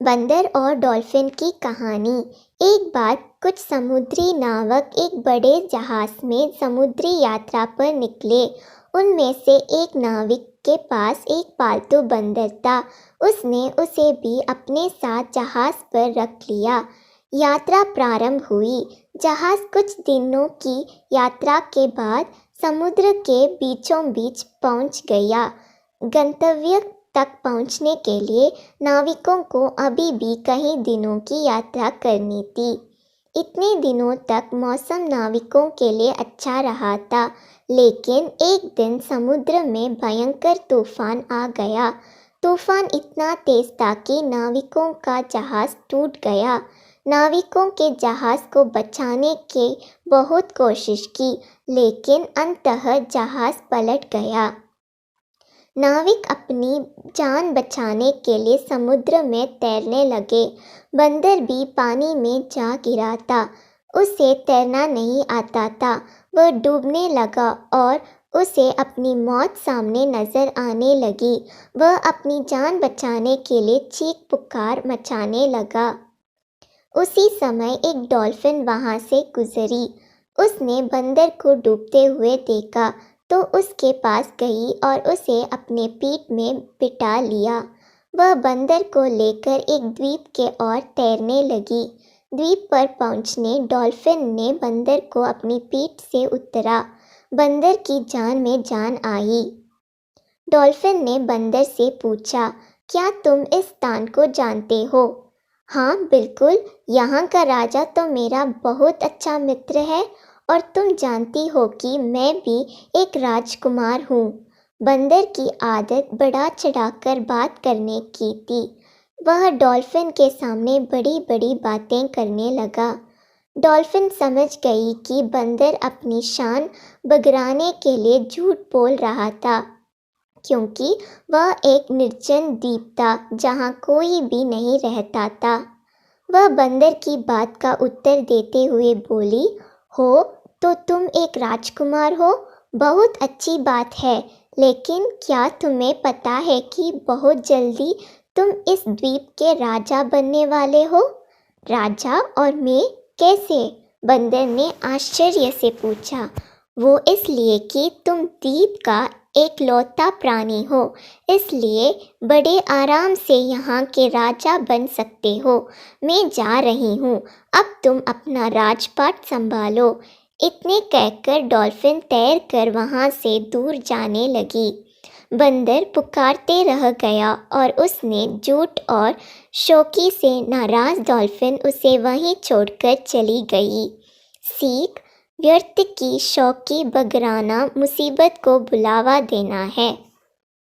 बंदर और डॉल्फिन की कहानी। एक बार कुछ समुद्री नावक एक बड़े जहाज में समुद्री यात्रा पर निकले। उनमें से एक नाविक के पास एक पालतू बंदर था। उसने उसे भी अपने साथ जहाज पर रख लिया। यात्रा प्रारंभ हुई। जहाज कुछ दिनों की यात्रा के बाद समुद्र के बीचों बीच पहुंच गया। गंतव्य तक पहुंचने के लिए नाविकों को अभी भी कई दिनों की यात्रा करनी थी। इतने दिनों तक मौसम नाविकों के लिए अच्छा रहा था, लेकिन एक दिन समुद्र में भयंकर तूफान आ गया। तूफान इतना तेज था कि नाविकों का जहाज टूट गया। नाविकों के जहाज को बचाने की बहुत कोशिश की, लेकिन अंततः जहाज पलट गया। नाविक अपनी जान बचाने के लिए समुद्र में तैरने लगे। बंदर भी पानी में जा गिरा था। उसे तैरना नहीं आता था। वह डूबने लगा और उसे अपनी मौत सामने नजर आने लगी। वह अपनी जान बचाने के लिए चीख पुकार मचाने लगा। उसी समय एक डॉल्फिन वहां से गुजरी। उसने बंदर को डूबते हुए देखा तो उसके पास गई और उसे अपने पीठ में बिठा लिया। वह बंदर को लेकर एक द्वीप के ओर तैरने लगी। द्वीप पर पहुंचने डॉल्फिन ने बंदर को अपनी पीठ से उतरा। बंदर की जान में जान आई। डॉल्फिन ने बंदर से पूछा, क्या तुम इस स्थान को जानते हो? हाँ बिल्कुल, यहाँ का राजा तो मेरा बहुत अच्छा मित्र है और तुम जानती हो कि मैं भी एक राजकुमार हूँ। बंदर की आदत बढ़ा चढ़ाकर बात करने की थी। वह डॉल्फिन के सामने बड़ी बड़ी बातें करने लगा। डॉल्फिन समझ गई कि बंदर अपनी शान बगराने के लिए झूठ बोल रहा था, क्योंकि वह एक निर्जन द्वीप था जहाँ कोई भी नहीं रहता था। वह बंदर की बात का उत्तर देते हुए बोली, हो तो तुम एक राजकुमार हो, बहुत अच्छी बात है, लेकिन क्या तुम्हें पता है कि बहुत जल्दी तुम इस द्वीप के राजा बनने वाले हो? राजा? और मैं कैसे? बंदर ने आश्चर्य से पूछा। वो इसलिए कि तुम द्वीप का एकलौता प्राणी हो, इसलिए बड़े आराम से यहाँ के राजा बन सकते हो। मैं जा रही हूँ, अब तुम अपना राजपाट संभालो। इतने कहकर डॉल्फिन तैरकर वहाँ से दूर जाने लगी। बंदर पुकारते रह गया और उसने झूठ और शौकी से नाराज डॉल्फिन उसे वहीं छोड़कर चली गई। सीख: व्यर्थ की शौकी बगराना मुसीबत को बुलावा देना है।